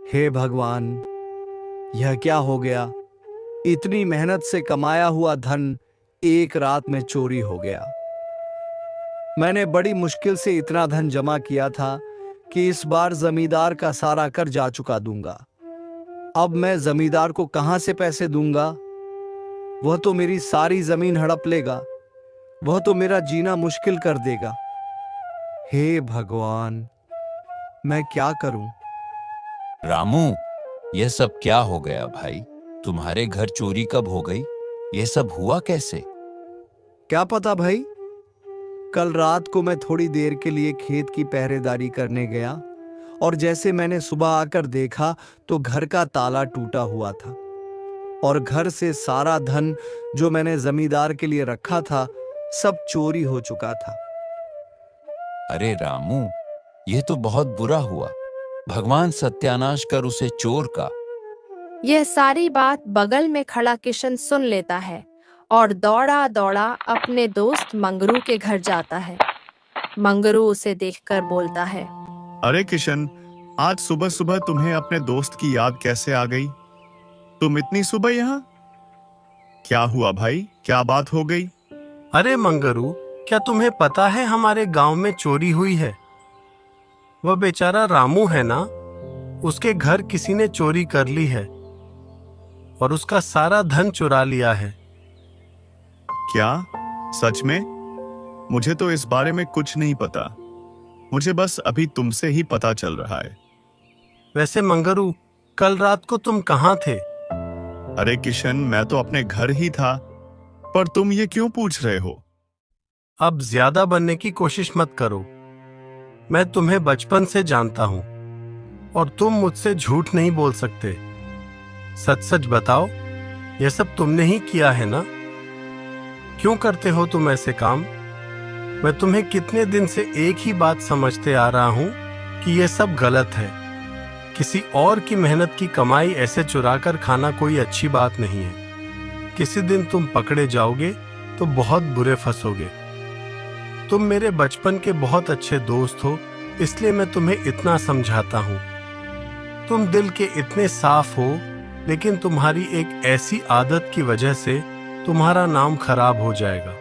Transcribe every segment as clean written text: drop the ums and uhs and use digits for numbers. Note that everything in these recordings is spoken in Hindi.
हे भगवान, यह क्या हो गया। इतनी मेहनत से कमाया हुआ धन एक रात में चोरी हो गया। मैंने बड़ी मुश्किल से इतना धन जमा किया था कि इस बार जमींदार का सारा कर्जा चुका दूंगा। अब मैं जमींदार को कहां से पैसे दूंगा। वह तो मेरी सारी जमीन हड़प लेगा। वह तो मेरा जीना मुश्किल कर देगा। हे भगवान, मैं क्या करूं। रामू, यह सब क्या हो गया भाई? तुम्हारे घर चोरी कब हो गई? यह सब हुआ कैसे? क्या पता भाई। कल रात को मैं थोड़ी देर के लिए खेत की पहरेदारी करने गया और जैसे मैंने सुबह आकर देखा तो घर का ताला टूटा हुआ था और घर से सारा धन जो मैंने जमींदार के लिए रखा था सब चोरी हो चुका था। अरे रामू, यह तो बहुत बुरा हुआ। भगवान सत्यानाश कर उसे चोर का। यह सारी बात बगल में खड़ा किशन सुन लेता है और दौड़ा दौड़ा अपने दोस्त मंगरू के घर जाता है। मंगरू उसे देखकर बोलता है, अरे किशन, आज सुबह सुबह तुम्हें अपने दोस्त की याद कैसे आ गई? तुम इतनी सुबह यहाँ? क्या हुआ भाई, क्या बात हो गई? अरे मंगरू, क्या तुम्हें पता है हमारे गांव में चोरी हुई है? वह बेचारा रामू है ना, उसके घर किसी ने चोरी कर ली है और उसका सारा धन चुरा लिया है। क्या सच में? मुझे तो इस बारे में कुछ नहीं पता। मुझे बस अभी तुमसे ही पता चल रहा है। वैसे मंगरू, कल रात को तुम कहाँ थे? अरे किशन, मैं तो अपने घर ही था। पर तुम ये क्यों पूछ रहे हो? अब ज्यादा बनने की कोशिश मत करो। मैं तुम्हें बचपन से जानता हूं और तुम मुझसे झूठ नहीं बोल सकते। सच सच बताओ, यह सब तुमने ही किया है ना? क्यों करते हो तुम ऐसे काम? मैं तुम्हें कितने दिन से एक ही बात समझते आ रहा हूं कि यह सब गलत है। किसी और की मेहनत की कमाई ऐसे चुराकर खाना कोई अच्छी बात नहीं है। किसी दिन तुम पकड़े जाओगे तो बहुत बुरे फंसोगे। तुम मेरे बचपन के बहुत अच्छे दोस्त हो, इसलिए मैं तुम्हें इतना समझाता हूं। तुम दिल के इतने साफ हो, लेकिन तुम्हारी एक ऐसी आदत की वजह से तुम्हारा नाम खराब हो जाएगा।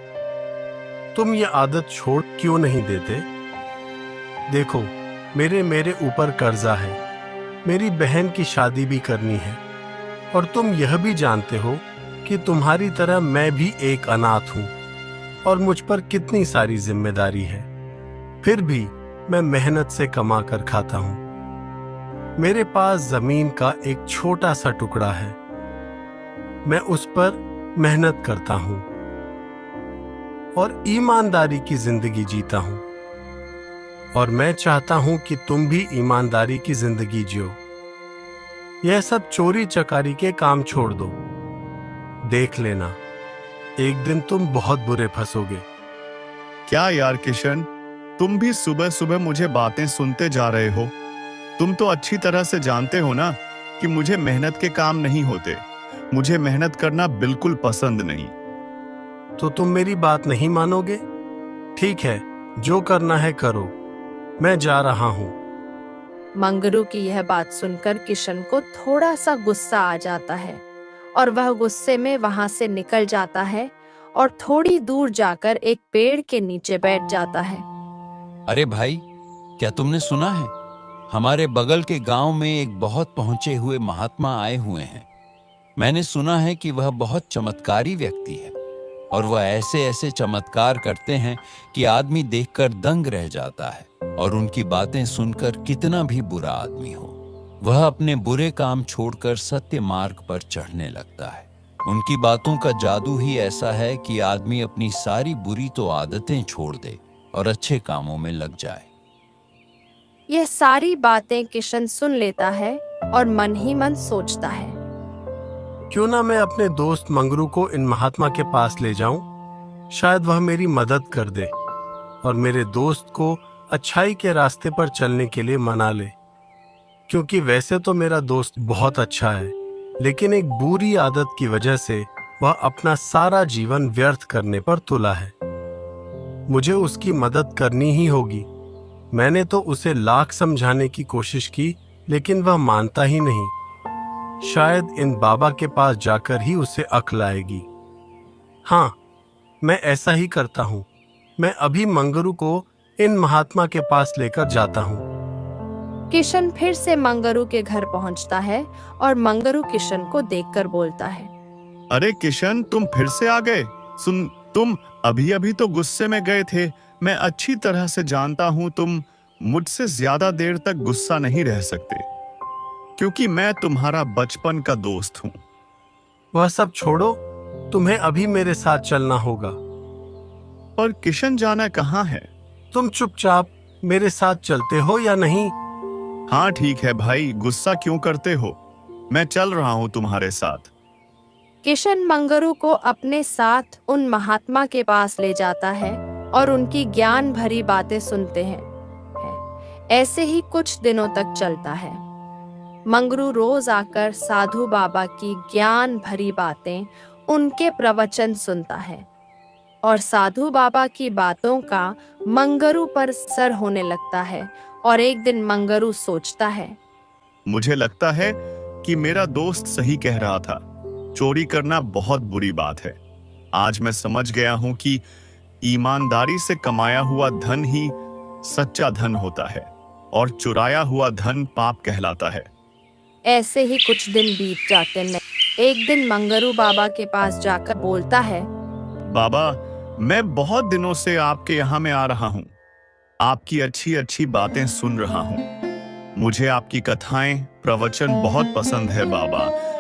तुम ये आदत छोड़ क्यों नहीं देते? देखो, मेरे ऊपर कर्जा है। मेरी बहन की शादी भी करनी है और तुम यह भी जानते हो कि तुम्हारी तरह मैं भी एक अनाथ हूं और मुझ पर कितनी सारी जिम्मेदारी है। फिर भी मैं मेहनत से कमा कर खाता हूं। मेरे पास जमीन का एक छोटा सा टुकड़ा है। मैं उस पर मेहनत करता हूं और ईमानदारी की जिंदगी जीता हूं और मैं चाहता हूं कि तुम भी ईमानदारी की जिंदगी जियो। यह सब चोरी चकारी के काम छोड़ दो। देख लेना, एक दिन तुम बहुत बुरे फंसोगे। क्या यार किशन, तुम भी सुबह सुबह मुझे बातें सुनते जा रहे हो। तुम तो अच्छी तरह से जानते हो ना कि मुझे मेहनत के काम नहीं होते। मुझे मेहनत करना बिल्कुल पसंद नहीं। तो तुम मेरी बात नहीं मानोगे? ठीक है, जो करना है करो। मैं जा रहा हूं। मंगरू की यह बात सुनकर किशन को थोड़ा सा गुस्सा आ जाता है और वह गुस्से में वहां से निकल जाता है और थोड़ी दूर जाकर एक पेड़ के नीचे बैठ जाता है। अरे भाई, क्या तुमने सुना है? हमारे बगल के गांव में एक बहुत पहुंचे हुए महात्मा आए हुए हैं। मैंने सुना है कि वह बहुत चमत्कारी व्यक्ति है और वह ऐसे ऐसे चमत्कार करते हैं कि आदमी देखकर दंग रह जाता है। और उनकी बातें सुनकर कितना भी बुरा आदमी हो, वह अपने बुरे काम छोड़कर सत्य मार्ग पर चढ़ने लगता है। उनकी बातों का जादू ही ऐसा है कि आदमी अपनी सारी बुरी तो आदतें छोड़ दे और अच्छे कामों में लग जाए। यह सारी बातें किशन सुन लेता है और मन ही मन सोचता है, क्यों ना मैं अपने दोस्त मंगरू को इन महात्मा के पास ले जाऊं। शायद वह मेरी मदद कर दे और मेरे दोस्त को अच्छाई के रास्ते पर चलने के लिए मना ले। क्योंकि वैसे तो मेरा दोस्त बहुत अच्छा है, लेकिन एक बुरी आदत की वजह से वह अपना सारा जीवन व्यर्थ करने पर तुला है। मुझे उसकी मदद करनी ही होगी। मैंने तो उसे लाख समझाने की कोशिश की, लेकिन वह मानता ही नहीं। शायद इन बाबा के पास जाकर ही उसे अक्ल आएगी। हाँ, मैं ऐसा ही करता हूँ। मैं अभी मंगरू को इन महात्मा के पास लेकर जाता हूँ। किशन फिर से मंगरू के घर पहुंचता है और मंगरू किशन को देखकर बोलता है, अरे किशन, तुम फिर से आ गए। सुन, तुम अभी अभी तो गुस्से में गए थे। मैं अच्छी तरह से जानता हूं तुम मुझसे ज्यादा देर तक गुस्सा नहीं रह सकते, क्योंकि मैं तुम्हारा बचपन का दोस्त हूं। वह सब छोड़ो, तुम्हें अभी मेरे साथ चलना होगा। पर किशन, जाना कहाँ है? तुम चुपचाप मेरे साथ चलते हो या नहीं? हाँ ठीक है भाई, गुस्सा क्यों करते हो? मैं चल रहा हूं तुम्हारे साथ। किशन मंगरू को अपने साथ उन महात्मा के पास ले जाता है और उनकी ज्ञान भरी बातें सुनते हैं। ऐसे ही कुछ दिनों तक चलता है। मंगरू रोज आकर साधु बाबा की ज्ञान भरी बातें, उनके प्रवचन सुनता है और साधु बाबा की बातों का मंगरू पर असर होने लगता है। और एक दिन मंगरू सोचता है, मुझे लगता है कि मेरा दोस्त सही कह रहा था। चोरी करना बहुत बुरी बात है। आज मैं समझ गया हूं कि ईमानदारी से कमाया हुआ धन ही सच्चा धन होता है और चुराया हुआ धन पाप कहलाता है। ऐसे ही कुछ दिन बीत जाते हैं। एक दिन मंगरू बाबा के पास जाकर बोलता है, बाबा, मैं बहुत दिनों से आपके यहाँ में आ रहा हूँ। आपकी अच्छी अच्छी बातें सुन रहा हूँ। मुझे आपकी कथाएं, प्रवचन बहुत पसंद है बाबा।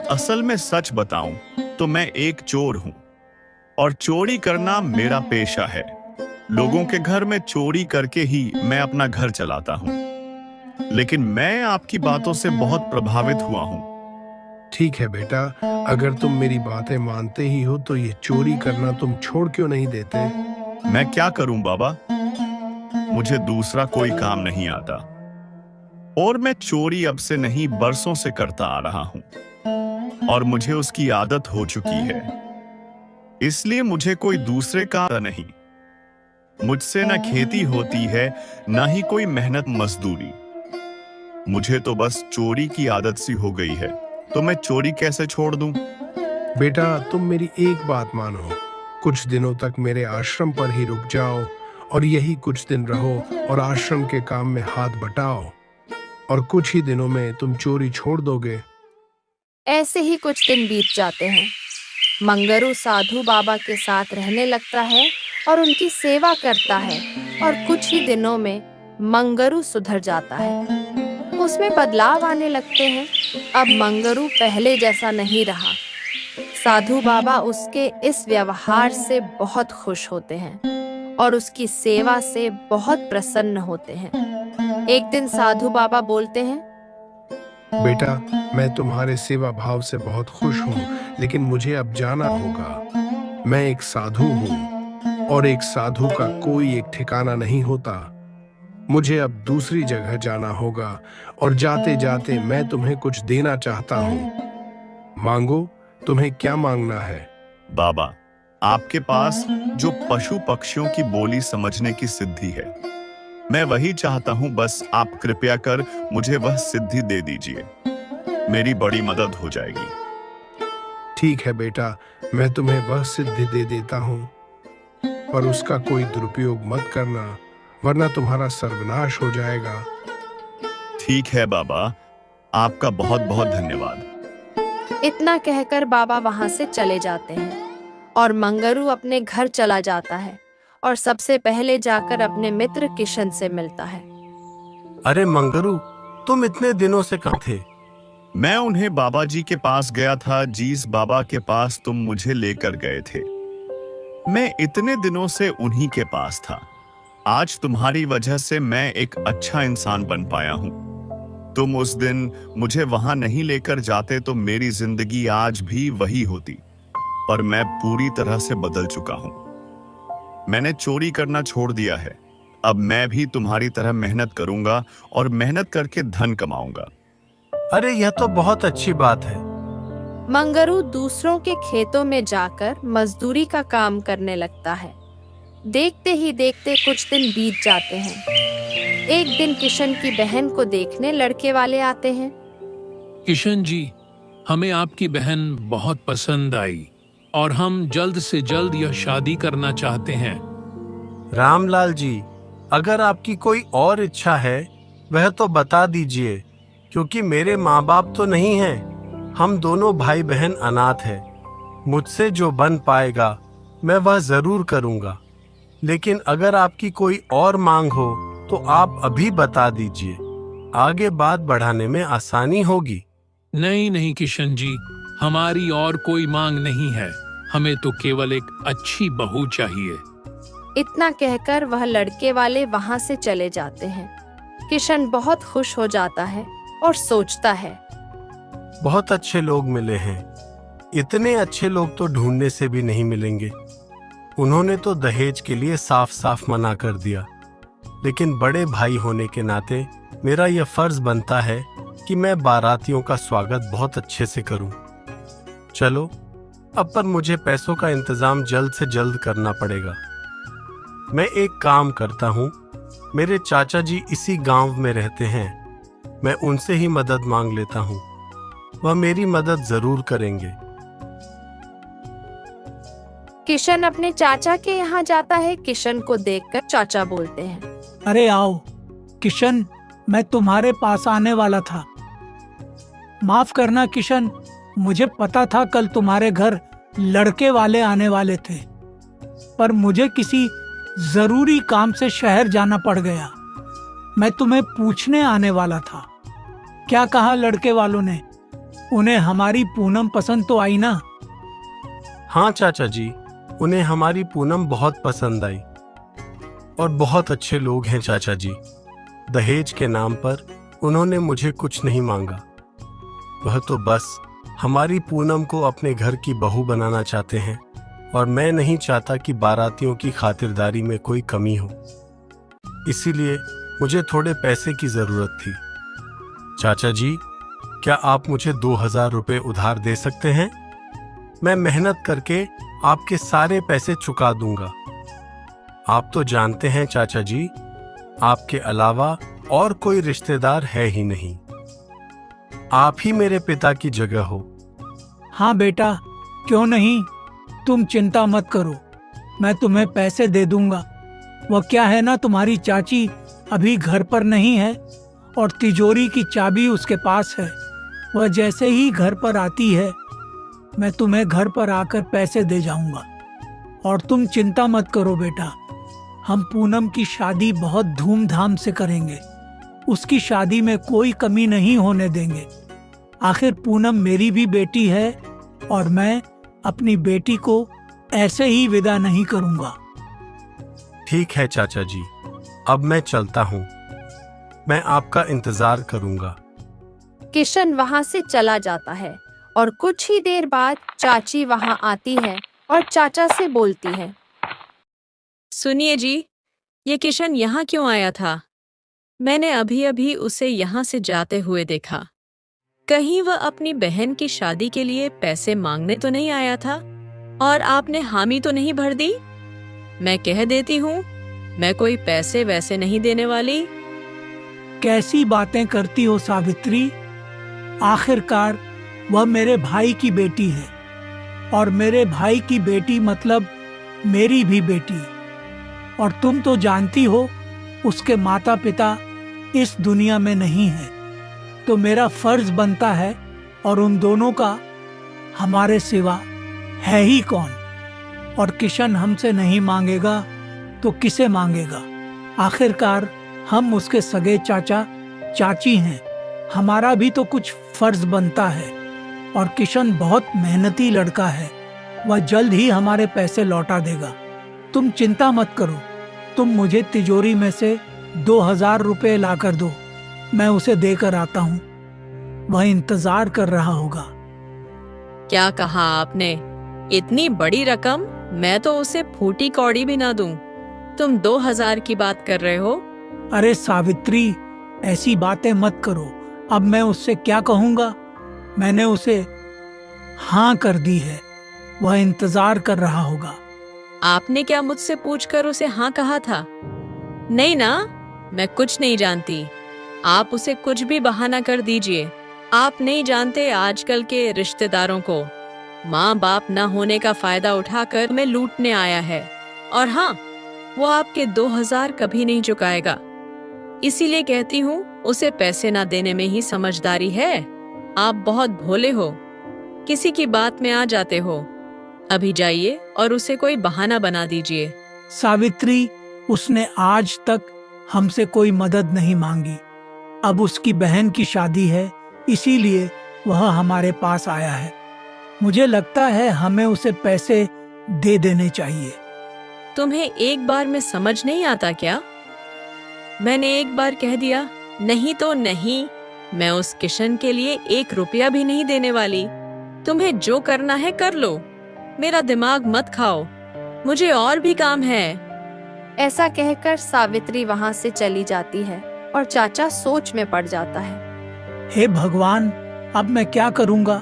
असल में सच बताऊं तो मैं एक चोर हूँ और चोरी करना मेरा पेशा है। लोगों के घर में चोरी करके ही मैं अपना घर चलाता हूँ। लेकिन मैं आपकी बातों से बहुत प्रभावित हुआ हूँ। ठीक है बेटा, अगर तुम मेरी बातें मानते ही हो तो ये चोरी करना तुम छोड़ क्यों नहीं देते? मैं क्या करूं बाबा? मुझे दूसरा कोई काम नहीं आता और मैं चोरी अब से नहीं, बरसों से करता आ रहा हूं और मुझे उसकी आदत हो चुकी है। इसलिए मुझे कोई दूसरे काम नहीं। मुझसे न खेती होती है, न ही कोई मेहनत मजदूरी। मुझे तो बस चोरी की आदत सी हो गई है। तो मैं चोरी कैसे छोड़ दूं? बेटा, तुम मेरी एक बात मानो। कुछ दिनों तक मेरे आश्रम पर ही रुक जाओ और यही कुछ दिन रहो और आश्रम के काम में हाथ बटाओ और कुछ ही दिनों में तुम चोरी छोड़ दोगे। ऐसे ही कुछ दिन बीत जाते हैं। मंगरू साधु बाबा के साथ रहने लगता है और उनकी सेवा करता है और कुछ ही दिनों में मंगरू सुधर जाता है। उसमें बदलाव आने लगते हैं। अब मंगरू पहले जैसा नहीं रहा। साधु बाबा उसके इस व्यवहार से बहुत खुश होते हैं और उसकी सेवा से बहुत प्रसन्न होते हैं। एक दिन साधु बाबा बोलते हैं, बेटा, मैं तुम्हारे सेवा भाव से बहुत खुश हूँ, लेकिन मुझे अब जाना होगा। मैं एक साधु हूँ और एक साधु का कोई एक ठिकाना नहीं होता। मुझे अब दूसरी जगह जाना होगा और जाते जाते मैं तुम्हें कुछ देना चाहता हूँ। मांगो, तुम्हें क्या मांगना है? बाबा, आपके पास जो पशु पक्षियों की बोली समझने की सिद्धि है, मैं वही चाहता हूं। बस आप कृपया कर मुझे वह सिद्धि दे दीजिए। मेरी बड़ी मदद हो जाएगी। ठीक है बेटा, मैं तुम्हें वह सिद्धि दे देता हूँ, पर उसका कोई दुरुपयोग मत करना, वरना तुम्हारा सर्वनाश हो जाएगा। ठीक है बाबा, आपका बहुत बहुत धन्यवाद। इतना कहकर बाबा वहां से चले जाते हैं और मंगरू अपने घर चला जाता है और सबसे पहले जाकर अपने मित्र किशन से मिलता है। अरे मंगरू, तुम इतने दिनों से कहाँ थे? मैं उन्हें बाबा जी के पास गया था, जिस बाबा के पास तुम मुझे लेकर गए थे। मैं इतने दिनों से उन्हीं के पास था। आज तुम्हारी वजह से मैं एक अच्छा इंसान बन पाया हूं। तुम उस दिन मुझे वहां नहीं लेकर जाते तो मेरी जिंदगी आज भी वही होती, पर मैं पूरी तरह से बदल चुका हूं। मैंने चोरी करना छोड़ दिया है। अब मैं भी तुम्हारी तरह मेहनत करूंगा और मेहनत करके धन कमाऊंगा। अरे यह तो बहुत अच्छी बात है। मंगरू दूसरों के खेतों में जाकर मजदूरी का काम करने लगता है। देखते ही देखते कुछ दिन बीत जाते हैं। एक दिन किशन की बहन को देखने लड़के वाले आते हैं। किशन जी, हमें आपकी बहन बहुत पसंद आई और हम जल्द से जल्द यह शादी करना चाहते हैं। रामलाल जी, अगर आपकी कोई और इच्छा है वह तो बता दीजिए, क्योंकि मेरे माँ बाप तो नहीं हैं। हम दोनों भाई बहन अनाथ हैं। मुझसे जो बन पाएगा मैं वह जरूर करूँगा, लेकिन अगर आपकी कोई और मांग हो तो आप अभी बता दीजिए, आगे बात बढ़ाने में आसानी होगी। नहीं नहीं किशन जी, हमारी और कोई मांग नहीं है। हमें तो केवल एक अच्छी बहू चाहिए। इतना कहकर वह लड़के वाले वहां से चले जाते हैं। किशन बहुत खुश हो जाता है और सोचता है, बहुत अच्छे लोग मिले हैं। इतने अच्छे लोग तो ढूंढने से भी नहीं मिलेंगे। उन्होंने तो दहेज के लिए साफ साफ मना कर दिया, लेकिन बड़े भाई होने के नाते मेरा यह फर्ज बनता है कि मैं बारातियों का स्वागत बहुत अच्छे से करूं। चलो, अब पर मुझे पैसों का इंतजाम जल्द से जल्द करना पड़ेगा। मैं एक काम करता हूं, मेरे चाचा जी इसी गांव में रहते हैं। मैं उनसे ही मदद मांग लेता हूं, वह मेरी मदद जरूर करेंगे। किशन अपने चाचा के यहाँ जाता है। किशन को देखकर चाचा बोलते हैं, अरे आओ किशन, मैं तुम्हारे पास आने वाला था। माफ करना किशन, मुझे पता था कल तुम्हारे घर लड़के वाले आने वाले थे, पर मुझे किसी जरूरी काम से शहर जाना पड़ गया। मैं तुम्हें पूछने आने वाला था। क्या कहा लड़के वालों ने? उन्हें हमारी पूनम पसंद तो आई ना? हाँ चाचा जी, उन्हें हमारी पूनम बहुत पसंद आई और बहुत अच्छे लोग हैं चाचा जी। दहेज के नाम पर उन्होंने मुझे कुछ नहीं मांगा। वह तो बस हमारी पूनम को अपने घर की बहू बनाना चाहते हैं, और मैं नहीं चाहता कि बारातियों की खातिरदारी में कोई कमी हो। इसीलिए मुझे थोड़े पैसे की जरूरत थी। चाचा जी, क्या आप मुझे 2000 रुपए उधार दे सकते हैं? मैं मेहनत करके आपके सारे पैसे चुका दूंगा। आप तो जानते हैं चाचा जी, आपके अलावा और कोई रिश्तेदार है ही नहीं। आप ही मेरे पिता की जगह हो। हाँ बेटा, क्यों नहीं, तुम चिंता मत करो, मैं तुम्हें पैसे दे दूंगा। वह क्या है ना, तुम्हारी चाची अभी घर पर नहीं है और तिजोरी की चाबी उसके पास है। वह जैसे ही घर पर आती है, मैं तुम्हें घर पर आकर पैसे दे जाऊंगा। और तुम चिंता मत करो बेटा, हम पूनम की शादी बहुत धूमधाम से करेंगे। उसकी शादी में कोई कमी नहीं होने देंगे। आखिर पूनम मेरी भी बेटी है और मैं अपनी बेटी को ऐसे ही विदा नहीं करूंगा। ठीक है चाचा जी, अब मैं चलता हूँ। मैं आपका इंतजार करूंगा। किशन वहां से चला जाता है और कुछ ही देर बाद चाची वहां आती है और चाचा से बोलती है, सुनिए जी, ये किशन यहाँ क्यों आया था? मैंने अभी अभी उसे यहाँ से जाते हुए देखा। कहीं वह अपनी बहन की शादी के लिए पैसे मांगने तो नहीं आया था और आपने हामी तो नहीं भर दी? मैं कह देती हूँ, मैं कोई पैसे वैसे नहीं देने वाली। कैसी बातें करती हो सावित्री? आखिरकार वह मेरे भाई की बेटी है और मेरे भाई की बेटी मतलब मेरी भी बेटी। और तुम तो जानती हो उसके माता पिता इस दुनिया में नहीं है, तो मेरा फर्ज बनता है, और उन दोनों का हमारे सिवा है ही कौन। और किशन हमसे नहीं मांगेगा तो किसे मांगेगा? आखिरकार हम उसके सगे चाचा चाची हैं। हमारा भी तो कुछ फर्ज बनता है। और किशन बहुत मेहनती लड़का है, वह जल्द ही हमारे पैसे लौटा देगा। तुम चिंता मत करो, तुम मुझे तिजोरी में से 2000 रुपए ला कर दो, मैं उसे देकर आता हूँ। वह इंतजार कर रहा होगा। क्या कहा आपने? इतनी बड़ी रकम? मैं तो उसे फूटी कौड़ी भी ना दूं। तुम 2000 की बात कर रहे हो? अरे सावित्री, ऐसी बातें मत करो। अब मैं उससे क्या कहूँगा? मैंने उसे हाँ कर दी है, वह इंतजार कर रहा होगा। आपने क्या मुझसे पूछकर उसे हाँ कहा था? नहीं ना, मैं कुछ नहीं जानती। आप उसे कुछ भी बहाना कर दीजिए। आप नहीं जानते आजकल के रिश्तेदारों को। माँ बाप न होने का फायदा उठाकर मैं लूटने आया है। और हाँ, वो आपके 2000 कभी नहीं चुकाएगा। इसीलिए कहती हूँ, उसे पैसे ना देने में ही समझदारी है। आप बहुत भोले हो, किसी की बात में आ जाते हो। अभी जाइए और उसे कोई बहाना बना दीजिए। सावित्री, उसने आज तक हमसे कोई मदद नहीं मांगी। अब उसकी बहन की शादी है, इसीलिए वह हमारे पास आया है। मुझे लगता है हमें उसे पैसे दे देने चाहिए। तुम्हें एक बार में समझ नहीं आता क्या? मैंने एक बार कह दिया नहीं तो नहीं। मैं उस किशन के लिए 1 रुपया भी नहीं देने वाली। तुम्हें जो करना है कर लो, मेरा दिमाग मत खाओ। मुझे और भी काम है। ऐसा कहकर सावित्री वहां से चली जाती है और चाचा सोच में पड़ जाता है। हे भगवान, अब मैं क्या करूंगा?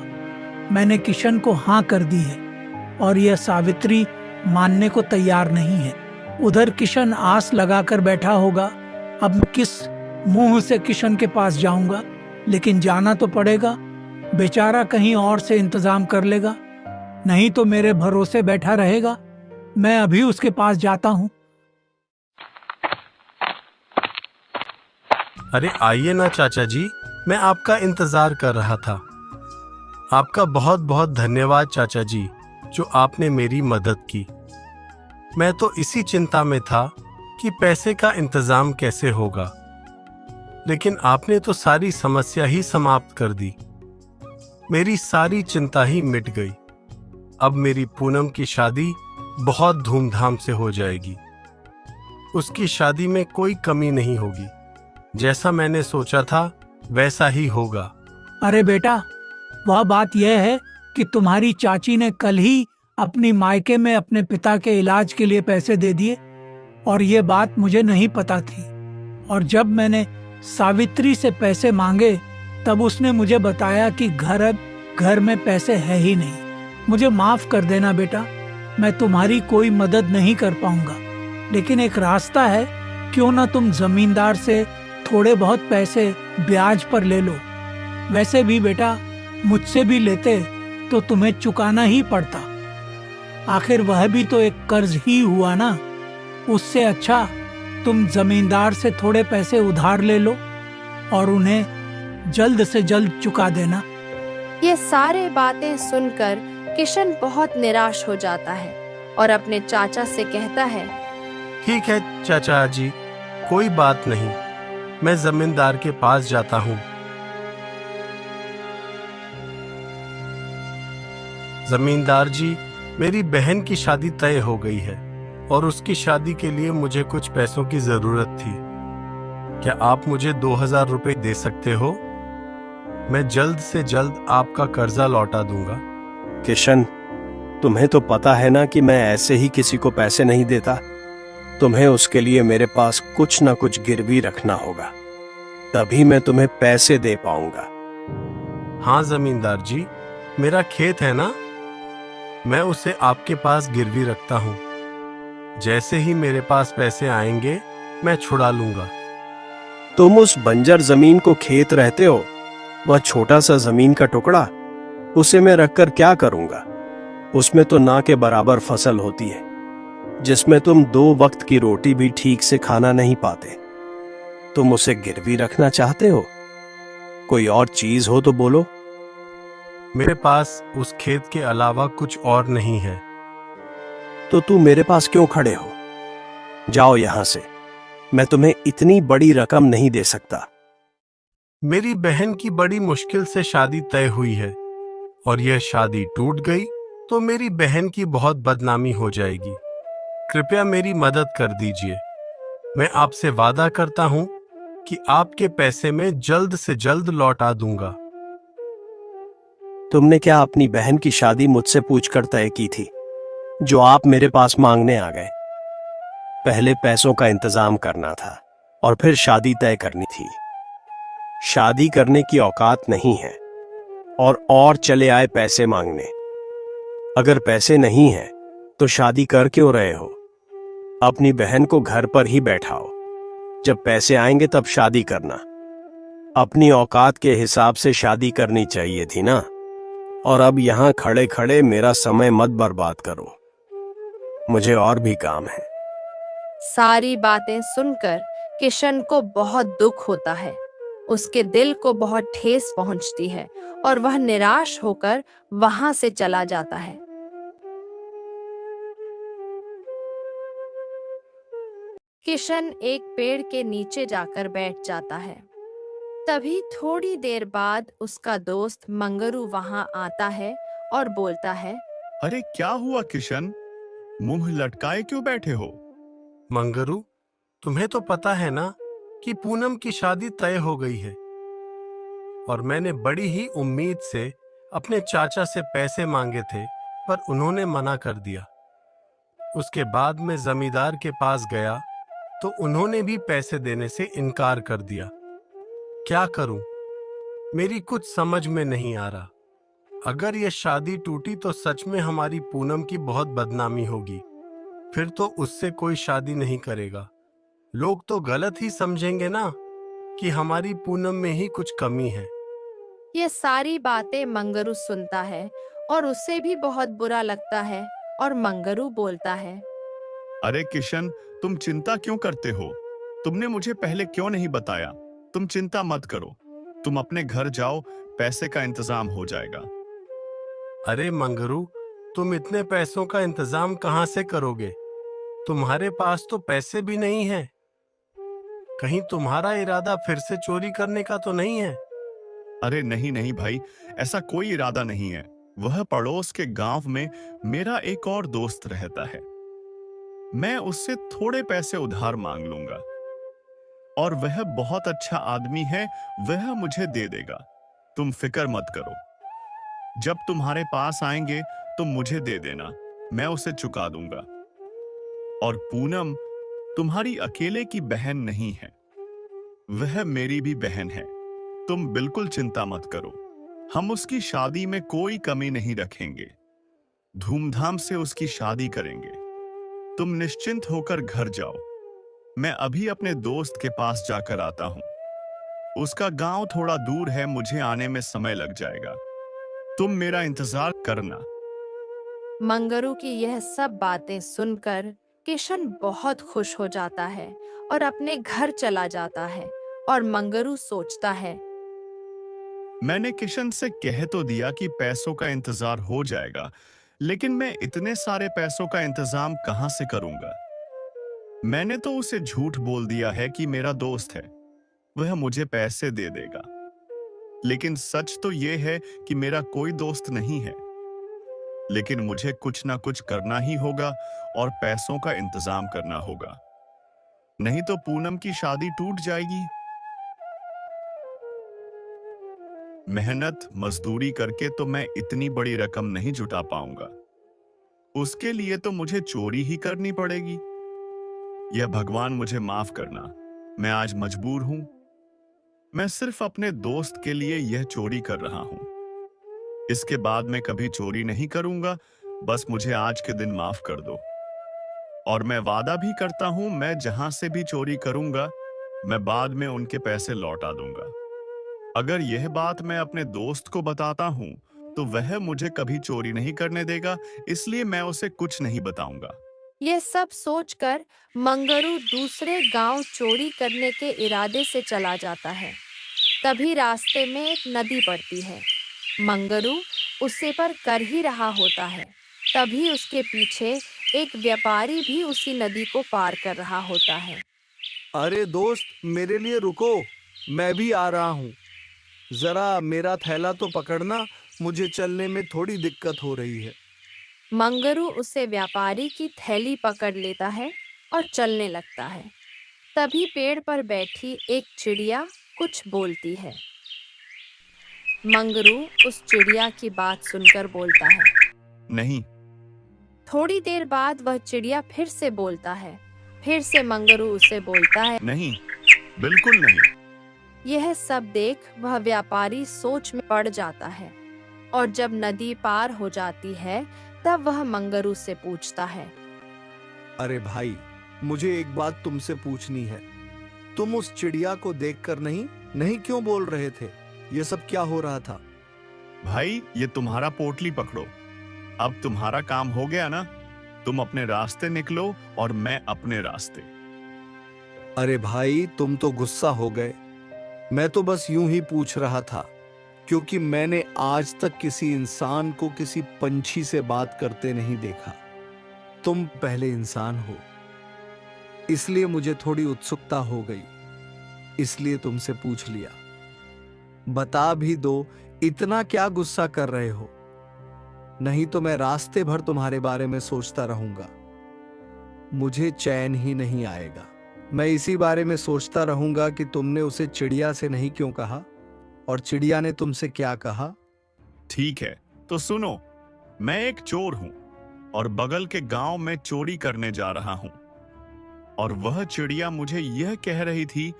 मैंने किशन को हाँ कर दी है और यह सावित्री मानने को तैयार नहीं है। उधर किशन आस लगाकर बैठा होगा। अब मैं किस मुंह से किशन के पास जाऊंगा? लेकिन जाना तो पड़ेगा। बेचारा कहीं और से इंतजाम कर लेगा, नहीं तो मेरे भरोसे बैठा रहेगा। मैं अभी उसके पास जाता हूँ। अरे आइए ना चाचा जी, मैं आपका इंतजार कर रहा था। आपका बहुत बहुत धन्यवाद चाचा जी, जो आपने मेरी मदद की। मैं तो इसी चिंता में था कि पैसे का इंतजाम कैसे होगा, लेकिन आपने तो सारी समस्या ही समाप्त कर दी। मेरी सारी चिंता ही मिट गई। अब मेरी पूनम की शादी बहुत धूमधाम से हो जाएगी। उसकी शादी में कोई कमी नहीं होगी। जैसा मैंने सोचा था वैसा ही होगा। अरे बेटा, वह बात यह है कि तुम्हारी चाची ने कल ही अपनी मायके में अपने पिता के इलाज के लिए पैसे दे दिए और ये बात मुझे नहीं पता थी। और जब मैंने सावित्री से पैसे मांगे तब उसने मुझे बताया कि घर में पैसे है ही नहीं। मुझे माफ कर देना बेटा, मैं तुम्हारी कोई मदद नहीं कर पाऊंगा, लेकिन एक रास्ता है। क्यों ना तुम जमींदार से थोड़े बहुत पैसे ब्याज पर ले लो। वैसे भी बेटा, मुझसे भी लेते तो तुम्हें चुकाना ही पड़ता। आखिर वह भी तो एक कर्ज ही हुआ ना। उससे अच्छा तुम जमींदार से थोड़े पैसे उधार ले लो और उन्हें जल्द से जल्द चुका देना। ये सारे बातें सुनकर किशन बहुत निराश हो जाता है और अपने चाचा से कहता है, ठीक है चाचा जी, कोई बात नहीं, मैं जमींदार के पास जाता हूँ। जमींदार जी, मेरी बहन की शादी तय हो गई है और उसकी शादी के लिए मुझे कुछ पैसों की जरूरत थी। क्या आप मुझे 2000 रुपए दे सकते हो? मैं जल्द से जल्द आपका कर्जा लौटा दूंगा। किशन, तुम्हें तो पता है ना कि मैं ऐसे ही किसी को पैसे नहीं देता। तुम्हें उसके लिए मेरे पास कुछ ना कुछ गिरवी रखना होगा, तभी मैं तुम्हें पैसे दे पाऊंगा। हाँ जमींदार जी, मेरा खेत है ना, मैं उसे आपके पास गिरवी रखता हूँ। जैसे ही मेरे पास पैसे आएंगे मैं छुड़ा लूंगा। तुम उस बंजर जमीन को खेत रहते हो, वह छोटा सा जमीन का टुकड़ा, उसे मैं रखकर क्या करूंगा? उसमें तो ना के बराबर फसल होती है, जिसमें तुम 2 वक्त की रोटी भी ठीक से खाना नहीं पाते। तुम उसे गिरवी रखना चाहते हो? कोई और चीज हो तो बोलो। मेरे पास उस खेत के अलावा कुछ और नहीं है। तो तू मेरे पास क्यों खड़े हो? जाओ यहां से, मैं तुम्हें इतनी बड़ी रकम नहीं दे सकता। मेरी बहन की बड़ी मुश्किल से शादी तय हुई है और यह शादी टूट गई तो मेरी बहन की बहुत बदनामी हो जाएगी। कृपया मेरी मदद कर दीजिए। मैं आपसे वादा करता हूं कि आपके पैसे मैं जल्द से जल्द लौटा दूंगा। तुमने क्या अपनी बहन की शादी मुझसे पूछकर तय की थी, जो आप मेरे पास मांगने आ गए? पहले पैसों का इंतजाम करना था और फिर शादी तय करनी थी। शादी करने की औकात नहीं है और चले आए पैसे मांगने। अगर पैसे नहीं हैं तो शादी कर क्यों रहे हो? अपनी बहन को घर पर ही बैठाओ। जब पैसे आएंगे तब शादी करना। अपनी औकात के हिसाब से शादी करनी चाहिए थी ना। और अब यहाँ खड़े खड़े मेरा समय मत बर्बाद करो, मुझे और भी काम है। सारी बातें सुनकर किशन को बहुत दुख होता है। उसके दिल को बहुत ठेस पहुंचती है और वह निराश होकर वहां से चला जाता है। किशन एक पेड़ के नीचे जाकर बैठ जाता है। तभी थोड़ी देर बाद उसका दोस्त मंगरू वहां आता है और बोलता है, अरे क्या हुआ किशन, मुंह लटकाए क्यों बैठे हो? मंगरू, तुम्हें तो पता है ना कि पूनम की शादी तय हो गई है और मैंने बड़ी ही उम्मीद से अपने चाचा से पैसे मांगे थे, पर उन्होंने मना कर दिया। उसके बाद मैं जमींदार के पास गया तो उन्होंने भी पैसे देने से इनकार कर दिया। क्या करूं? मेरी कुछ समझ में नहीं आ रहा। अगर ये शादी टूटी तो सच में हमारी पूनम की बहुत बदनामी होगी। फिर तो उससे कोई शादी नहीं करेगा। लोग तो गलत ही समझेंगे ना कि हमारी पूनम में ही कुछ कमी है। ये सारी बातें मंगरू सुनता है और उसे भी बहुत बुरा लगता है और मंगरू बोलता है, अरे किशन, तुम चिंता क्यों करते हो? तुमने मुझे पहले क्यों नहीं बताया? तुम चिंता मत करो, तुम अपने घर जाओ, पैसे का इंतजाम हो जाएगा। अरे मंगरू, तुम इतने पैसों का इंतजाम कहां से करोगे? तुम्हारे पास तो पैसे भी नहीं है। कहीं तुम्हारा इरादा फिर से चोरी करने का तो नहीं है? अरे नहीं नहीं भाई, ऐसा कोई इरादा नहीं है। वह पड़ोस के गांव में मेरा एक और दोस्त रहता है। मैं उससे थोड़े पैसे उधार मांग लूंगा और वह बहुत अच्छा आदमी है, वह मुझे दे देगा। तुम फिक्र मत करो। जब तुम्हारे पास आएंगे तो मुझे दे देना, मैं उसे चुका दूंगा। और पूनम तुम्हारी अकेले की बहन नहीं है, वह मेरी भी बहन है। तुम बिल्कुल चिंता मत करो, हम उसकी शादी में कोई कमी नहीं रखेंगे। धूमधाम से उसकी शादी करेंगे। तुम निश्चिंत होकर घर जाओ। मैं अभी अपने दोस्त के पास जाकर आता हूं। उसका गांव थोड़ा दूर है, मुझे आने में समय लग जाएगा। तुम मेरा इंतजार करना। मंगरू की यह सब बातें सुनकर किशन बहुत खुश हो जाता है और अपने घर चला जाता है। और मंगरू सोचता है, मैंने किशन से कह तो दिया कि पैसों का इंतजार हो जाएगा, लेकिन मैं इतने सारे पैसों का इंतजाम कहां से करूंगा? मैंने तो उसे झूठ बोल दिया है कि मेरा दोस्त है, वह मुझे पैसे दे देगा। लेकिन सच तो यह है कि मेरा कोई दोस्त नहीं है। लेकिन मुझे कुछ ना कुछ करना ही होगा और पैसों का इंतजाम करना होगा, नहीं तो पूनम की शादी टूट जाएगी। मेहनत मजदूरी करके तो मैं इतनी बड़ी रकम नहीं जुटा पाऊंगा। उसके लिए तो मुझे चोरी ही करनी पड़ेगी। यह भगवान मुझे माफ करना, मैं आज मजबूर हूं। मैं सिर्फ अपने दोस्त के लिए यह चोरी कर रहा हूं। इसके बाद मैं कभी चोरी नहीं करूंगा। बस मुझे आज के दिन माफ कर दो। और मैं वादा भी करता हूं, मैं जहां से भी चोरी करूंगा, मैं बाद में उनके पैसे लौटा दूंगा। अगर यह बात मैं अपने दोस्त को बताता हूं तो वह मुझे कभी चोरी नहीं करने देगा, इसलिए मैं उसे कुछ नहीं बताऊंगा। ये सब सोचकर मंगरू दूसरे गांव चोरी करने के इरादे से चला जाता है। तभी रास्ते में एक नदी पड़ती है। मंगरू उसे पर कर ही रहा होता है। तभी उसके पीछे एक व्यापारी भी उसी नदी को पार कर रहा होता है। अरे दोस्त, मेरे लिए रुको, मैं भी आ रहा हूँ। जरा मेरा थैला तो पकड़ना, मुझे चलने में थोड़ी दिक्कत हो रही है। मंगरू उसे व्यापारी की थैली पकड़ लेता है और चलने लगता है। तभी पेड़ पर बैठी एक चिड़िया कुछ बोलती है। मंगरू उस चिड़िया की बात सुनकर बोलता है, नहीं। थोड़ी देर बाद वह चिड़िया फिर से बोलता है। फिर से मंगरू उसे बोलता है, नहीं, बिल्कुल नहीं। यह सब देख वह व्यापारी सोच में पड़ जाता है और जब नदी पार हो जाती है तब वह मंगरू से पूछता है, अरे भाई, मुझे एक बात तुमसे पूछनी है। तुम उस चिड़िया को देखकर नहीं क्यों बोल रहे थे? ये सब क्या हो रहा था? भाई, ये तुम्हारा पोटली पकड़ो। अब तुम्हारा काम हो गया ना? तुम अपने रास्ते निकलो और मैं अपने रास्ते। अरे भाई, तुम तो गुस्सा हो गए। मैं तो बस यूं ही पूछ रहा था, क्योंकि मैंने आज तक किसी इंसान को किसी पंछी से बात करते नहीं देखा। तुम पहले इंसान हो, इसलिए मुझे थोड़ी उत्सुकता हो गई, इसलिए तुमसे पूछ लिया। बता भी दो, इतना क्या गुस्सा कर रहे हो? नहीं तो मैं रास्ते भर तुम्हारे बारे में सोचता रहूंगा, मुझे चैन ही नहीं आएगा। मैं इसी बारे में सोचता रहूंगा कि तुमने उसे चिड़िया से नहीं क्यों कहा, और चिड़िया ने तुमसे क्या कहा। ठीक है, तो सुनो। मैं एक चोर हूं और बगल के गांव में चोरी करने जा रहा हूं, और वह चिड़िया मुझे यह कह रही थी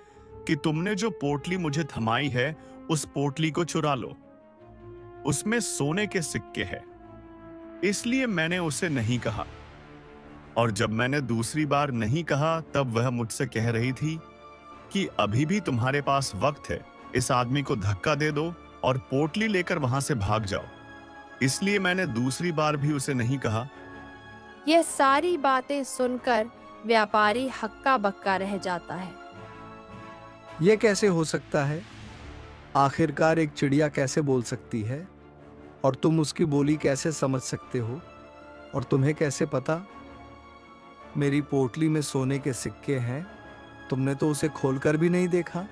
कि तुमने जो पोटली मुझे थमाई है, उस पोटली को चुरा लो। उसमें सोने के सिक्के हैं, इसलिए मैंने उसे नहीं कहा। और जब मैंने दूसरी बार नहीं कहा, तब वह मुझसे कह रही थी कि अभी भी तुम्हारे पास वक्त है, इस आदमी को धक्का दे दो और पोटली लेकर वहां से भाग जाओ। इसलिए मैंने दूसरी बार भी उसे नहीं कहा। यह सारी बातें सुनकर व्यापारी हक्का बक्का रह जाता है। यह कैसे हो सकता है? आखिरकार एक चिड़िया कैसे बोल सकती है, और तुम उसकी बोली कैसे समझ सकते हो? और तुम्हें कैसे पता? मेरी पोटली में सोने के सिक्के हैं, तुमने तो उसे खोलकर भी नहीं देखा।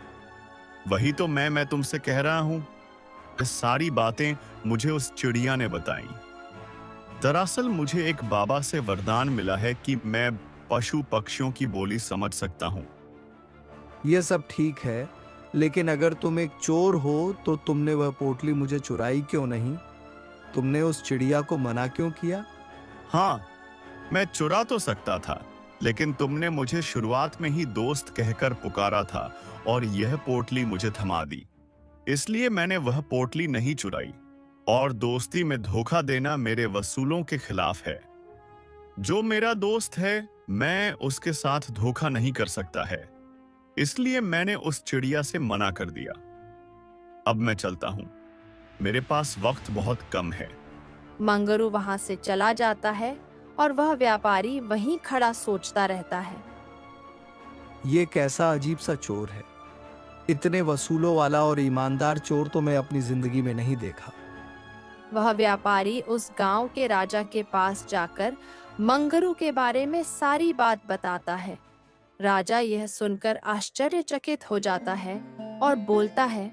वही तो मैं तुमसे कह रहा हूं। ये सारी बातें मुझे उस चिड़िया ने बताई। दरअसल मुझे एक बाबा से वरदान मिला है कि मैं पशु पक्षियों की बोली समझ सकता हूं। यह सब ठीक है, लेकिन अगर तुम एक चोर हो तो तुमने वह पोटली मुझे चुराई क्यों नहीं? तुमने उस चिड़िया को मना क्यों किया? हाँ, मैं चुरा तो सकता था, लेकिन तुमने मुझे शुरुआत में ही दोस्त कहकर पुकारा था और यह पोटली मुझे थमा दी। इसलिए मैंने वह पोटली नहीं चुराई, और दोस्ती में धोखा देना मेरे वसूलों के खिलाफ है। जो मेरा दोस्त है, मैं उसके साथ धोखा नहीं कर सकता है। इसलिए मैंने उस चिड़िया से मना कर दिया। अब मैं चलता हूं, मेरे पास वक्त बहुत कम है। मंगरू वहां से चला जाता है और वह व्यापारी वहीं खड़ा सोचता रहता है। ये कैसा अजीब सा चोर है। इतने वसूलों वाला और ईमानदार चोर तो मैं अपनी जिंदगी में नहीं देखा। वह व्यापारी उस गांव के राजा के पास जाकर मंगरू के बारे में सारी बात बताता है। राजा यह सुनकर आश्चर्यचकित हो जाता है और बोलता है,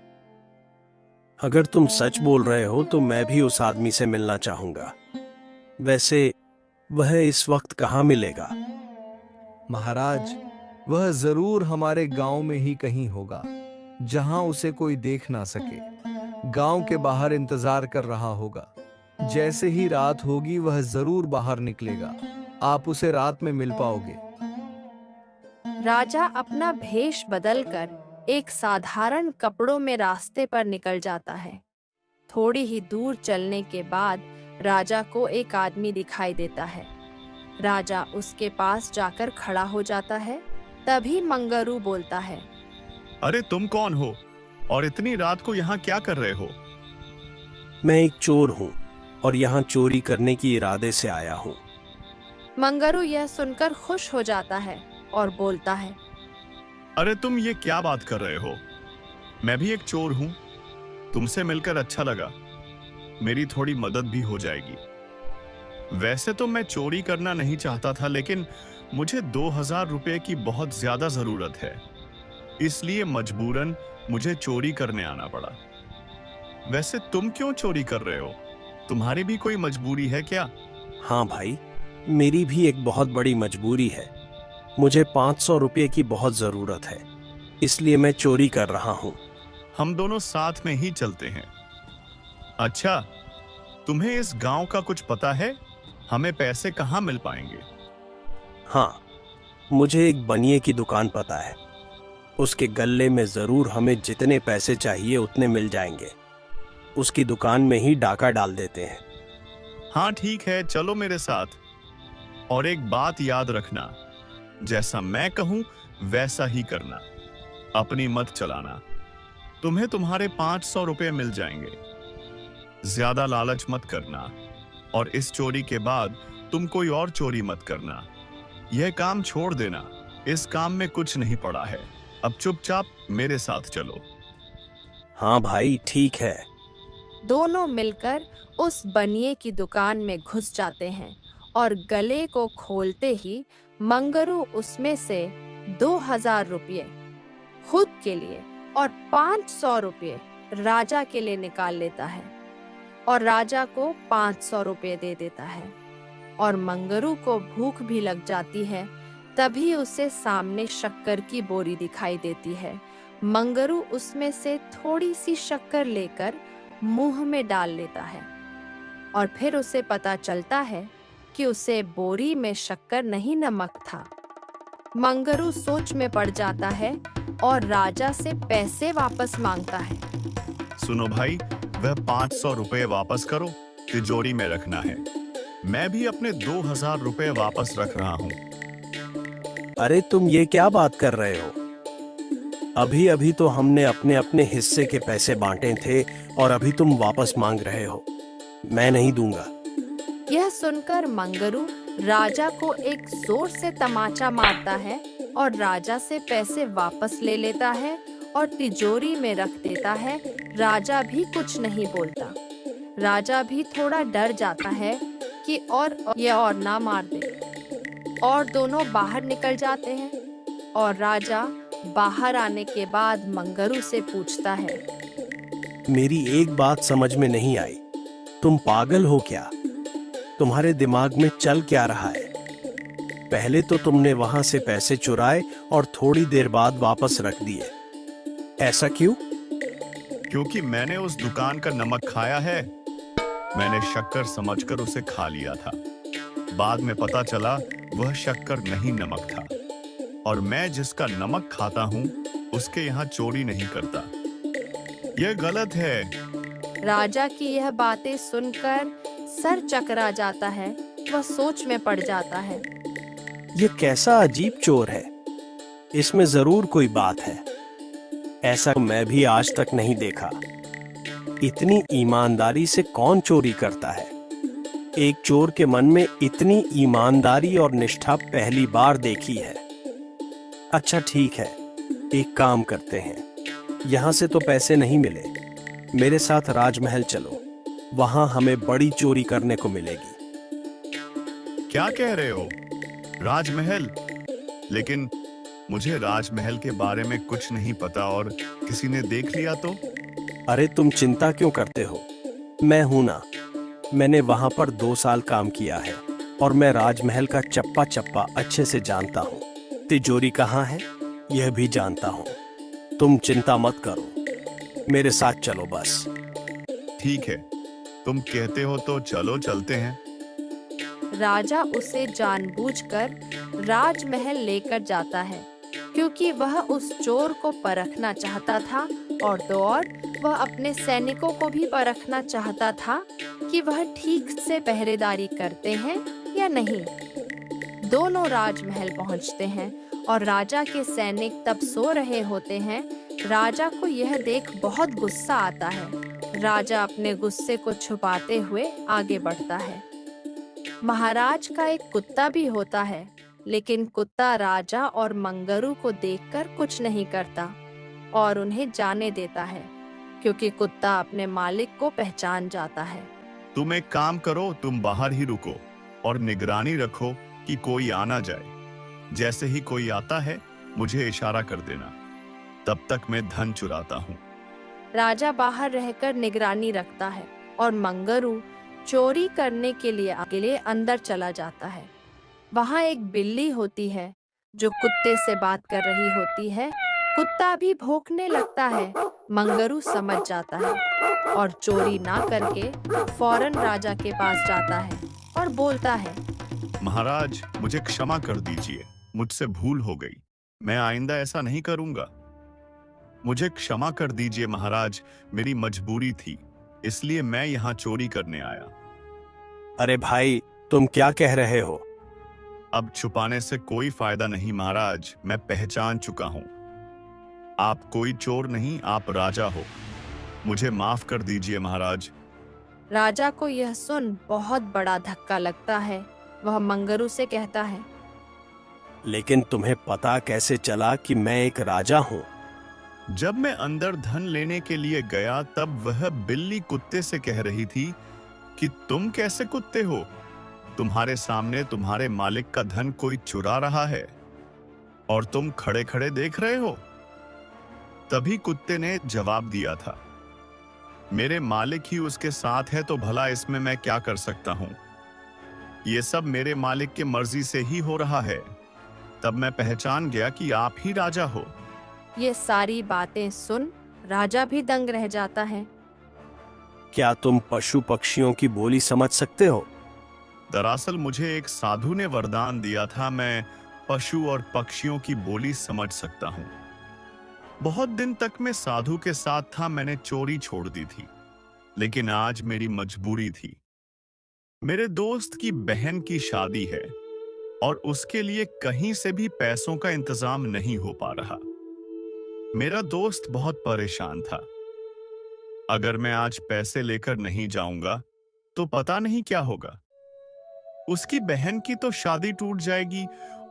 अगर तुम सच बोल रहे हो तो मैं भी उस आदमी से मिलना चाहूंगा। वैसे वह इस वक्त कहाँ मिलेगा? महाराज, वह जरूर हमारे गांव में ही कहीं होगा, जहां उसे कोई देख ना सके। गांव के बाहर इंतजार कर रहा होगा। जैसे ही रात होगी वह जरूर बाहर निकलेगा। आप उसे रात में मिल पाओगे। राजा अपना भेष बदलकर एक साधारण कपड़ों में रास्ते पर निकल जाता है। थोड़ी ही दूर चलने के बाद राजा को एक आदमी दिखाई देता है। राजा उसके पास जाकर खड़ा हो जाता है। तभी मंगरू बोलता है, अरे तुम कौन हो और इतनी रात को यहाँ क्या कर रहे हो? मैं एक चोर हूँ और यहाँ चोरी करने की इरादे से आया हूँ। मंगरू यह सुनकर खुश हो जाता है और बोलता है, अरे तुम ये क्या बात कर रहे हो? मैं भी एक चोर हूं। तुमसे मिलकर अच्छा लगा। मेरी थोड़ी मदद भी हो जाएगी। वैसे तो मैं चोरी करना नहीं चाहता था, लेकिन मुझे 2000 रुपए की बहुत ज्यादा जरूरत है, इसलिए मजबूरन मुझे चोरी करने आना पड़ा। वैसे तुम क्यों चोरी कर रहे हो? तुम्हारी भी कोई मजबूरी है क्या? हाँ भाई, मेरी भी एक बहुत बड़ी मजबूरी है। मुझे 500 रुपये की बहुत जरूरत है, इसलिए मैं चोरी कर रहा हूँ। हम दोनों साथ में ही चलते हैं। अच्छा, तुम्हें इस गांव का कुछ पता है? हमें पैसे कहाँ मिल पाएंगे? हाँ, मुझे एक बनिए की दुकान पता है। उसके गल्ले में जरूर हमें जितने पैसे चाहिए उतने मिल जाएंगे। उसकी दुकान में ही डाका डाल देते हैं। हाँ ठीक है, चलो मेरे साथ। और एक बात याद रखना, जैसा मैं कहूं वैसा ही करना। अपनी मत चलाना। तुम्हें तुम्हारे 500 रुपए मिल जाएंगे। ज्यादा लालच मत करना, और इस चोरी के बाद तुम कोई और चोरी मत करना। यह काम छोड़ देना, इस काम में कुछ नहीं पड़ा है। अब चुपचाप मेरे साथ चलो। हाँ भाई, ठीक है। दोनों मिलकर उस बनिए की दुकान में घुस जाते हैं और गले को खोलते ही मंगरू उसमें से 2000 रुपये खुद के लिए और 500 रुपये राजा के लिए निकाल लेता है और राजा को 500 रुपये दे देता है। और मंगरू को भूख भी लग जाती है। तभी उसे सामने शक्कर की बोरी दिखाई देती है। मंगरू उसमें से थोड़ी सी शक्कर लेकर मुंह में डाल लेता है और फिर उसे पता चलता है कि उसे बोरी में शक्कर नहीं, नमक था। मंगरू सोच में पड़ जाता है और राजा से पैसे वापस मांगता है। सुनो भाई, वह 500 रुपए वापस करो, तिजोरी में रखना है। मैं भी अपने 2000 रुपए वापस रख रहा हूँ। अरे तुम ये क्या बात कर रहे हो? अभी अभी तो हमने अपने अपने हिस्से के पैसे बांटे थे और अभी तुम वापस मांग रहे हो। मैं नहीं दूंगा। यह सुनकर मंगरू राजा को एक जोर से तमाचा मारता है और राजा से पैसे वापस ले लेता है और तिजोरी में रख देता है। राजा भी कुछ नहीं बोलता। राजा भी थोड़ा डर जाता है कि और ना मार दे, और दोनों बाहर निकल जाते हैं। और राजा बाहर आने के बाद मंगरू से पूछता है, मेरी एक बात समझ में नहीं आई। तुम पागल हो क्या? तुम्हारे दिमाग में चल क्या रहा है? पहले तो तुमने वहां से पैसे चुराए और थोड़ी देर बाद वापस रख दिए। ऐसा क्यों? क्योंकि मैंने उस दुकान का नमक खाया है। मैंने शक्कर समझकर उसे खा लिया था। बाद में पता चला वह शक्कर नहीं, नमक था। और मैं जिसका नमक खाता हूँ उसके यहाँ चोरी नहीं करता। यह गलत है। राजा की यह बातें सुनकर सर चकरा जाता है। वह सोच में पड़ जाता है। ये कैसा अजीब चोर है? इसमें जरूर कोई बात है। ऐसा मैं भी आज तक नहीं देखा। इतनी ईमानदारी से कौन चोरी करता है? एक चोर के मन में इतनी ईमानदारी और निष्ठा पहली बार देखी है। अच्छा ठीक है, एक काम करते हैं। यहाँ से तो पैसे नहीं मिले। मेरे साथ राजमहल चलो, वहां हमें बड़ी चोरी करने को मिलेगी। क्या कह रहे हो? राजमहल? लेकिन मुझे राजमहल के बारे में कुछ नहीं पता और किसी ने देख लिया तो? अरे तुम चिंता क्यों करते हो? मैं हूं ना। मैंने वहां पर 2 साल काम किया है और मैं राजमहल का चप्पा चप्पा अच्छे से जानता हूँ। तिजोरी कहाँ है यह भी जानता हूँ। तुम चिंता मत करो, मेरे साथ चलो बस। ठीक है, तुम कहते हो तो चलो, चलते हैं। राजा उसे जानबूझकर राजमहल लेकर जाता है क्योंकि वह उस चोर को परखना चाहता था और तो और वह अपने सैनिकों को भी परखना चाहता था कि वह ठीक से पहरेदारी करते हैं या नहीं। दोनों राजमहल पहुंचते हैं और राजा के सैनिक तब सो रहे होते हैं। राजा को यह देख बहुत गुस्सा आता है। राजा अपने गुस्से को छुपाते हुए आगे बढ़ता है। महाराज का एक कुत्ता भी होता है, लेकिन कुत्ता राजा और मंगरू को देखकर कुछ नहीं करता और उन्हें जाने देता है क्योंकि कुत्ता अपने मालिक को पहचान जाता है। तुम एक काम करो, तुम बाहर ही रुको और निगरानी रखो कि कोई आ ना जाए। जैसे ही कोई आता है मुझे इशारा कर देना, तब तक मैं धन चुराता हूँ। राजा बाहर रहकर निगरानी रखता है और मंगरू चोरी करने के लिए अंदर चला जाता है। वहाँ एक बिल्ली होती है जो कुत्ते से बात कर रही होती है। कुत्ता भी भौंकने लगता है। मंगरू समझ जाता है और चोरी ना करके फौरन राजा के पास जाता है और बोलता है, महाराज मुझे क्षमा कर दीजिए, मुझसे भूल हो गई। मैं आइंदा ऐसा नहीं करूंगा। मुझे क्षमा कर दीजिए महाराज, मेरी मजबूरी थी, इसलिए मैं यहाँ चोरी करने आया। अरे भाई, तुम क्या कह रहे हो? अब छुपाने से कोई फायदा नहीं महाराज, मैं पहचान चुका हूँ। आप कोई चोर नहीं, आप राजा हो। मुझे माफ कर दीजिए महाराज। राजा को यह सुन बहुत बड़ा धक्का लगता है। वह मंगरू से कहता है, लेकिन तुम्हें पता कैसे चला कि मैं एक राजा हूँ? जब मैं अंदर धन लेने के लिए गया तब वह बिल्ली कुत्ते से कह रही थी कि तुम कैसे कुत्ते हो, तुम्हारे सामने तुम्हारे मालिक का धन कोई चुरा रहा है और तुम खड़े खड़े देख रहे हो। तभी कुत्ते ने जवाब दिया था, मेरे मालिक ही उसके साथ है तो भला इसमें मैं क्या कर सकता हूं, ये सब मेरे मालिक के मर्जी से ही हो रहा है। तब मैं पहचान गया कि आप ही राजा हो। ये सारी बातें सुन राजा भी दंग रह जाता है। क्या तुम पशु पक्षियों की बोली समझ सकते हो? दरअसल मुझे एक साधु ने वरदान दिया था, मैं पशु और पक्षियों की बोली समझ सकता हूँ। बहुत दिन तक मैं साधु के साथ था, मैंने चोरी छोड़ दी थी, लेकिन आज मेरी मजबूरी थी। मेरे दोस्त की बहन की शादी है और उसके लिए कहीं से भी पैसों का इंतजाम नहीं हो पा रहा। मेरा दोस्त बहुत परेशान था। अगर मैं आज पैसे लेकर नहीं जाऊंगा तो पता नहीं क्या होगा। उसकी बहन की तो शादी टूट जाएगी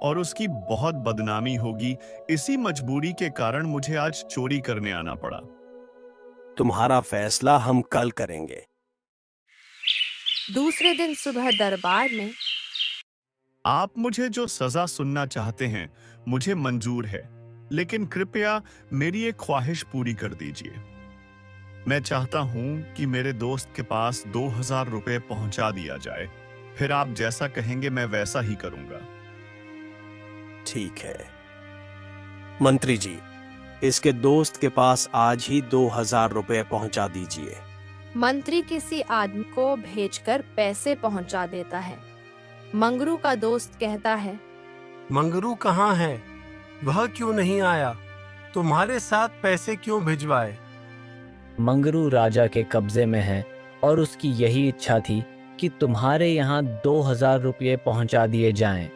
और उसकी बहुत बदनामी होगी। इसी मजबूरी के कारण मुझे आज चोरी करने आना पड़ा। तुम्हारा फैसला हम कल करेंगे। दूसरे दिन सुबह दरबार में, आप मुझे जो सजा सुनना चाहते हैं मुझे मंजूर है, लेकिन कृपया मेरी एक ख्वाहिश पूरी कर दीजिए। मैं चाहता हूं कि मेरे दोस्त के पास 2000 रुपए पहुंचा दिया जाए, फिर आप जैसा कहेंगे मैं वैसा ही करूंगा। ठीक है मंत्री जी, इसके दोस्त के पास आज ही 2000 रुपए पहुंचा दीजिए। मंत्री किसी आदमी को भेजकर पैसे पहुंचा देता है। मंगरू का दोस्त कहता है, मंगरू कहाँ है? वह क्यों नहीं आया? तुम्हारे साथ पैसे क्यों भिजवाए? मंगरू राजा के कब्जे में है और उसकी यही इच्छा थी कि तुम्हारे यहाँ 2000 रुपये पहुंचा दिए जाएं।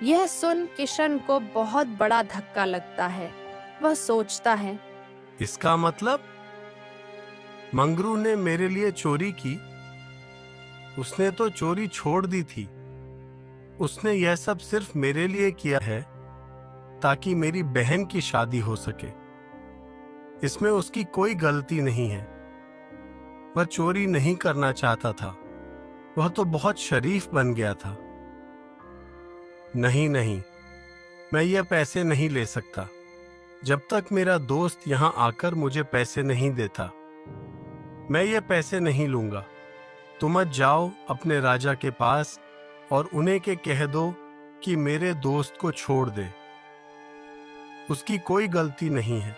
यह सुन किशन को बहुत बड़ा धक्का लगता है। वह सोचता है, इसका मतलब मंगरू ने मेरे लिए चोरी की। उसने तो चोरी छोड़ दी थी। उसने यह सब सिर्फ मेरे लिए किया है ताकि मेरी बहन की शादी हो सके। इसमें उसकी कोई गलती नहीं है। वह चोरी नहीं करना चाहता था। वह तो बहुत शरीफ बन गया था। नहीं नहीं, मैं ये पैसे नहीं ले सकता जब तक मेरा दोस्त यहां आकर मुझे पैसे नहीं देता। मैं ये पैसे नहीं लूंगा। तुम मत जाओ अपने राजा के पास और उन्हें के कह दो कि मेरे दोस्त को छोड़ दे। उसकी कोई गलती नहीं है।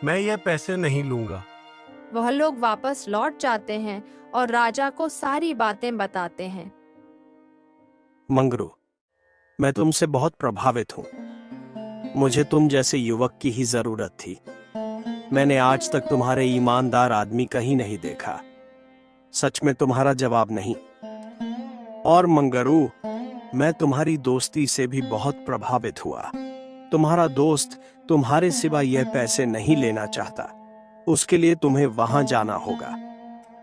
मैं ये पैसे नहीं लूंगा। वह लोग वापस लौट जाते हैं और राजा को सारी बातें बताते हैं। मंगरू, मैं तुमसे बहुत प्रभावित हूं। मुझे तुम जैसे युवक की ही जरूरत थी। मैंने आज तक तुम्हारे ईमानदार आदमी कहीं नहीं देखा। सच में तुम्हारा जवाब नहीं। और मंगरू, मैं तुम्हारी दोस्ती से भी बहुत प्रभावित हुआ। तुम्हारा दोस्त तुम्हारे सिवा यह पैसे नहीं लेना चाहता। उसके लिए तुम्हें वहां जाना होगा।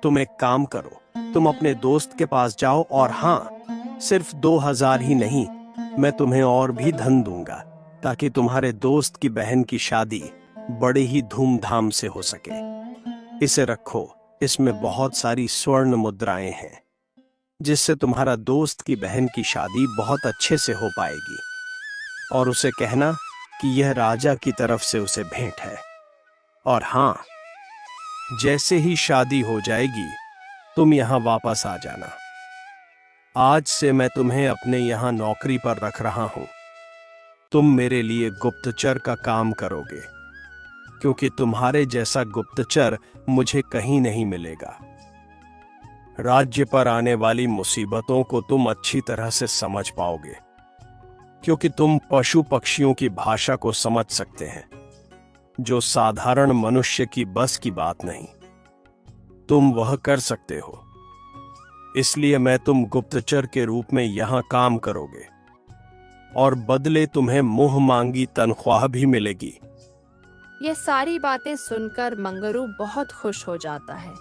तुम एक काम करो, तुम अपने दोस्त के पास जाओ और हाँ, सिर्फ 2000 ही नहीं, मैं तुम्हें और भी धन दूंगा ताकि तुम्हारे दोस्त की बहन की शादी बड़े ही धूमधाम से हो सके। इसे रखो, इसमें बहुत सारी स्वर्ण मुद्राएं हैं जिससे तुम्हारा दोस्त की बहन की शादी बहुत अच्छे से हो पाएगी। और उसे कहना कि यह राजा की तरफ से उसे भेंट है। और हाँ, जैसे ही शादी हो जाएगी तुम यहाँ वापस आ जाना। आज से मैं तुम्हें अपने यहाँ नौकरी पर रख रहा हूं। तुम मेरे लिए गुप्तचर का काम करोगे, क्योंकि तुम्हारे जैसा गुप्तचर मुझे कहीं नहीं मिलेगा। राज्य पर आने वाली मुसीबतों को तुम अच्छी तरह से समझ पाओगे, क्योंकि तुम पशु पक्षियों की भाषा को समझ सकते हैं, जो साधारण मनुष्य की बस की बात नहीं। तुम वह कर सकते हो, इसलिए मैं तुम गुप्तचर के रूप में यहां काम करोगे और बदले तुम्हें मुंह मांगी तनख्वाह भी मिलेगी। ये सारी बातें सुनकर मंगरू बहुत खुश हो जाता है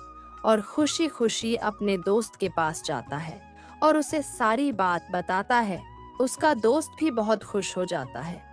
और खुशी खुशी अपने दोस्त के पास जाता है और उसे सारी बात बताता है। उसका दोस्त भी बहुत खुश हो जाता है